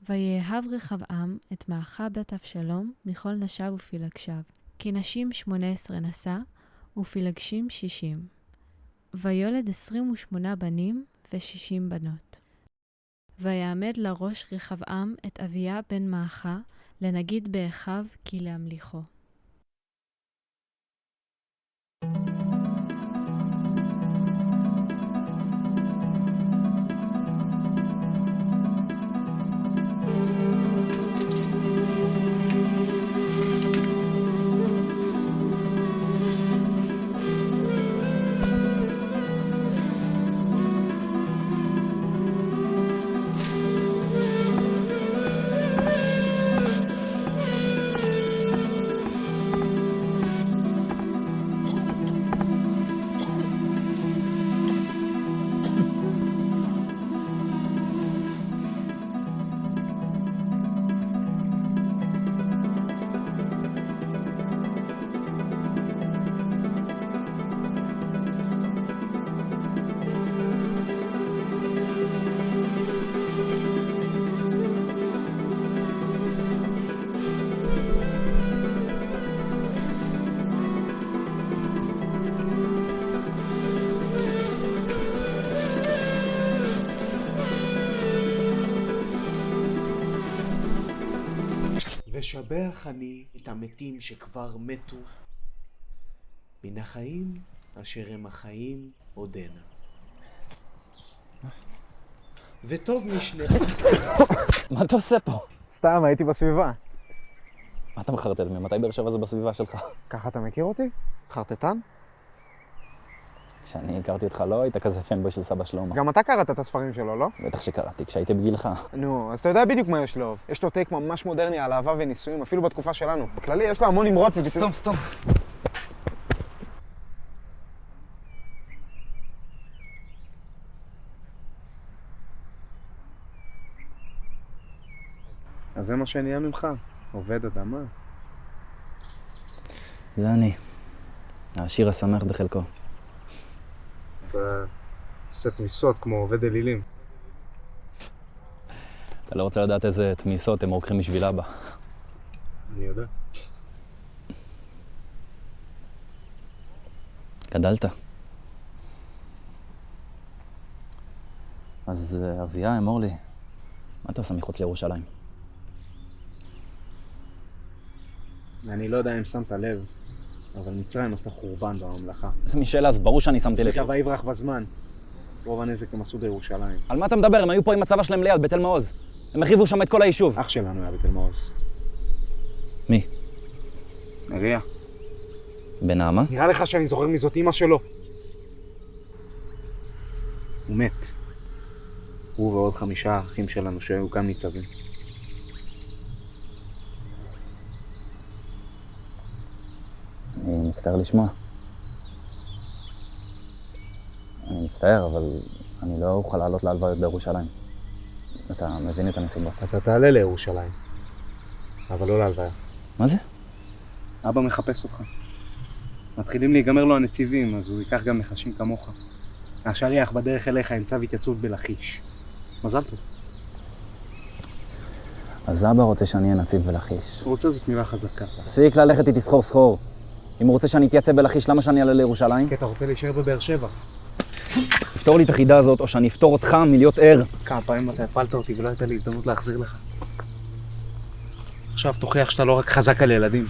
ויאהב רחבעם את מעכה בית אבשלום מכל נשיו ופילגשיו, כי נשים 18 נשא, ופילגשים 60. ויולד 28 בנים ו60 בנות. ויעמד לראש רחבעם את אביה בן מעכה, לנגיד באחיו כי להמליכו. ושבח אני את המתים שכבר מתו, מן החיים אשר הם החיים עודנה. וטוב משנה... מה אתה עושה פה? סתם, הייתי בסביבה. מה אתה מחרטט? ממתי באר שבע זה בסביבה שלך? ככה אתה מכיר אותי? חרטטן? כשאני הכרתי אותך לא היית כזה פנבוי של סבא שלמה. גם אתה קראת את הספרים שלו, לא? בטח שקראתי, כשהייתי בגילך. נו, אז אתה יודע בדיוק מה יש לו. יש לו טייק ממש מודרני על אהבה ונישואים, אפילו בתקופה שלנו. בכללי, יש לו המון אמרות וביטוי. סתום. אז זה מה שנהיה ממך, עובד אדמה. זה אני. העשיר השמח בחלקו. אתה עושה תמיסות כמו עובד אלילים. אתה לא רוצה לדעת איזה תמיסות הם רוקחים בשביל אבא. אני יודע. גדלת. אז אביה, אמור לי, מה אתה עושה מחוץ לירושלים? אני לא יודע אם שמת לב, אבל מצרים עשתה חורבן בממלכה. זה משאלה, אז ברור שאני שמתי לב. סליחה, ויברח בזמן. רוב הנזק הם עשו בירושלים. על מה אתה מדבר? הם היו פה עם הצבא שלהם ליד, בתל מעוז. הם החריבו שם את כל היישוב. אח שלנו היה בתל מעוז. מי? אריה. בנעמה? נראה לך שאני זוכר מי זאת אמא שלו. הוא מת. הוא ועוד 5 אחים שלנו שהיו גם ניצבים. אני מצטער לשמוע. אני מצטער, אבל אני לא אוכל לעלות להלוויות בירושלים. אתה מבין את הנסיבות. אתה תעלה לירושלים, אבל לא להלוויה. מה זה? אבא מחפש אותך. מתחילים להיגמר לו הנציבים, אז הוא ייקח גם נחשים כמוך. השליח בדרך אליך עם צו התייצבות בלחיש. מזל טוב. אז אבא רוצה שאני אהיה נציב בלחיש. הוא רוצה זאת מילה חזקה. תפסיק ללכת איתי סחור. אם הוא רוצה שאני אתייצב בלחיש, למה שאני אעלה לירושלים? כי אתה רוצה להישאר בבאר שבע. תפתור לי את החידה הזאת, או שאני אפתור אותך מלהיות ער. כמה פעמים אתה הפלת אותי ולא הייתה לי הזדמנות להחזיר לך. עכשיו תוכיח שאתה לא רק חזק על ילדים.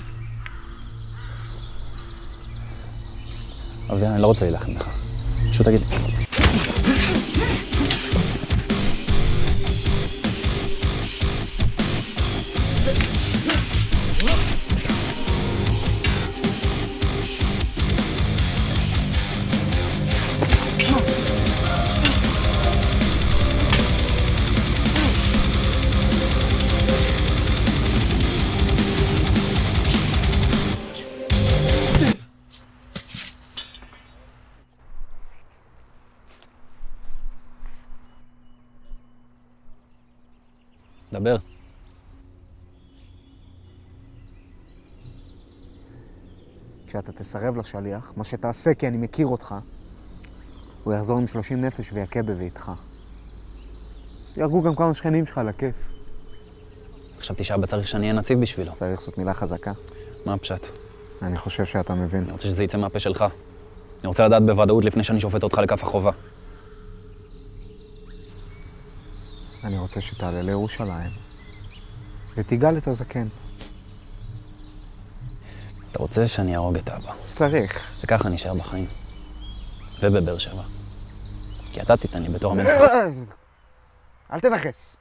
אביה, אני לא רוצה להילחם לך. פשוט תגיד לי. דבר. כשאתה תסרב לשליח, מה שתעשה כי אני מכיר אותך, הוא יחזור עם 30 נפש ויקה בביתך. יהרגו גם כמה שכנים שלך לכיף. חשבתי שאבא צריך שאני אהיה נציב בשבילו. צריך זאת מילה חזקה. מה הפשט? אני חושב שאתה מבין. אני רוצה שזה יצא מהפה שלך. אני רוצה לדעת בוודאות לפני שאני שופט אותך לכף החובה. אני רוצה שתעלה לירושלים ותיגל את הזקן. אתה רוצה שאני ארוג את אבא. צריך. וככה אני אשאר בחיים. ובבאר שבע. כי אתה תיתן לי בתור המלך. אל תנחס.